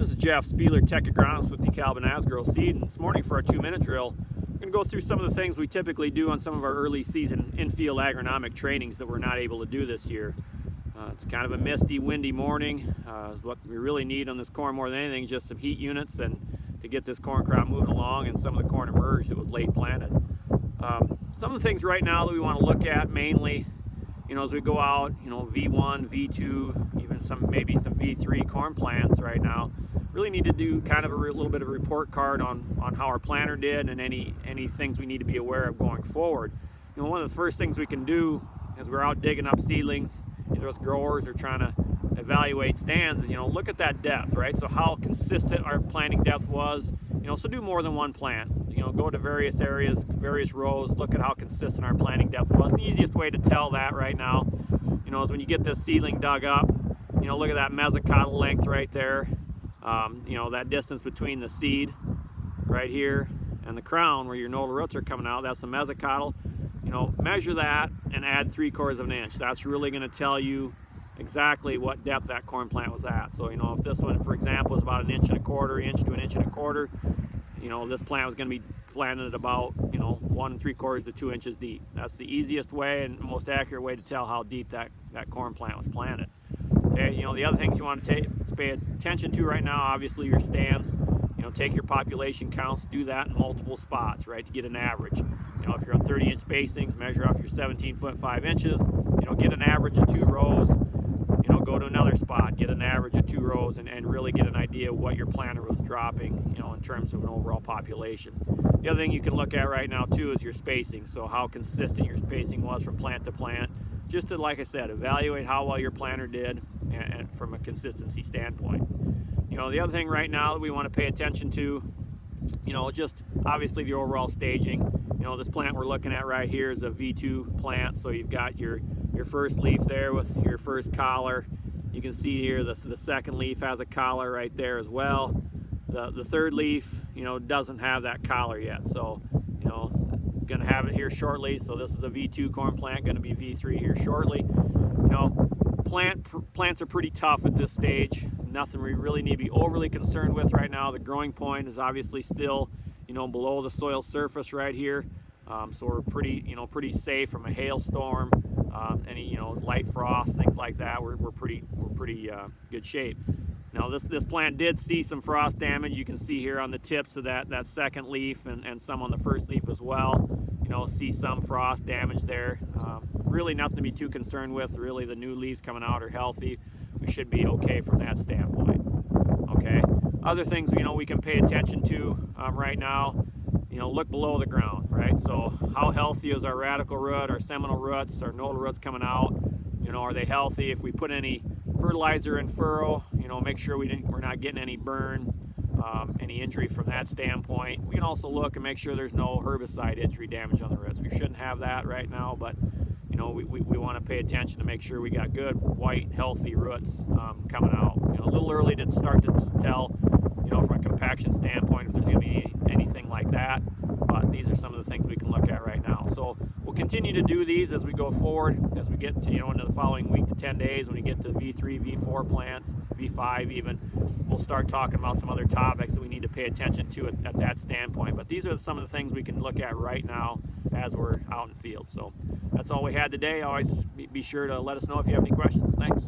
This is Jeff Spieler, Tech Agronomist with DeKalb and Asgrow Seed, and this morning for our 2-minute drill, we're going to go through some of the things we typically do on some of our early season in-field agronomic trainings that we're not able to do this year. It's kind of a misty, windy morning. What we really need on this corn more than anything is just some heat units and to get this corn crop moving along, and some of the corn emerged that was late planted. Some of the things right now that we want to look at mainly, as we go out, V1, V2, even maybe some V3 corn plants right now, really need to do kind of a little bit of a report card on how our planter did and any things we need to be aware of going forward. One of the first things we can do as we're out digging up seedlings, either with growers or trying to evaluate stands, is look at that depth, right? So how consistent our planting depth was. So do more than one plant. Go to various areas, various rows, look at how consistent our planting depth was. The easiest way to tell that right now, is when you get this seedling dug up, look at that Mesocotta length right there. That distance between the seed right here and the crown where your nodal roots are coming out, that's the mesocotyle. Measure that and add 3/4 of an inch. That's really going to tell you exactly what depth that corn plant was at. So, if this one, for example, is about 1 1/4 inch to 1 1/4 inch, this plant was going to be planted at about, 1 3/4 to 2 inches deep. That's the easiest way and most accurate way to tell how deep that corn plant was planted. Okay, the other things you want to pay attention to right now, obviously your stands. Take your population counts, do that in multiple spots, right, to get an average. If you're on 30-inch spacings, measure off your 17 foot 5 inches. Get an average of 2 rows. Go to another spot, get an average of 2 rows, and really get an idea of what your planter was dropping, in terms of an overall population. The other thing you can look at right now too is your spacing. So how consistent your spacing was from plant to plant, just to, like I said, evaluate how well your planter did and from a consistency standpoint. The other thing right now that we want to pay attention to, just obviously the overall staging. This plant we're looking at right here is a V2 plant, so you've got your first leaf there with your first collar. You can see here the second leaf has a collar right there as well. The third leaf, doesn't have that collar yet, so going to have it here shortly. So this is a V2 corn plant, going to be V3 here shortly. Plants are pretty tough at this stage. Nothing we really need to be overly concerned with right now. The growing point is obviously still, below the soil surface right here. So we're pretty safe from a hailstorm, any light frost, things like that. We're pretty good shape. Now this plant did see some frost damage. You can see here on the tips of that second leaf and some on the first leaf as well. See some frost damage there. Really nothing to be too concerned with. Really, the new leaves coming out are healthy. We should be okay from that standpoint. Okay. Other things we can pay attention to right now. Look below the ground, right? So how healthy is our radical root, our seminal roots, our nodal roots coming out? Are they healthy? If we put any fertilizer in furrow, make sure we're not getting any burn, any injury from that standpoint. We can also look and make sure there's no herbicide injury damage on the roots. We shouldn't have that right now, but we want to pay attention to make sure we got good, white, healthy roots coming out. A little early to start to tell, from a compaction standpoint, if there's going to be anything like that. But these are some of the things we can look at right now. So we'll continue to do these as we go forward, as we get to into the following week to 10 days. When we get to V3, V4 plants, V5 even, we'll start talking about some other topics that we need to pay attention to at that standpoint. But these are some of the things we can look at right now as we're out in the field. So that's all we had today. Always be sure to let us know if you have any questions. Thanks.